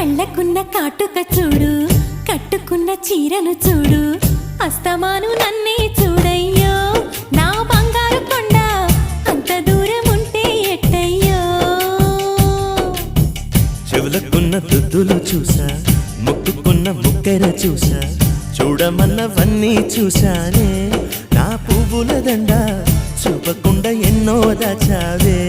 కళ్ళకున్న కాటుక చూడు, కట్టుకున్న చీరను చూడు, అస్తమాను నన్నే చూడయ్యో నా బంగారు కొండ, అంత దూరం ఉంటే ఎట్టయ్యో. చెవులకున్న దుద్దులు చూసా, ముక్కుకున్న ముక్కెర చూసా, చూడమన్నవన్నీ చూశానే. నా పువ్వుల దండ చూపకుండా ఎన్నో దాచావే.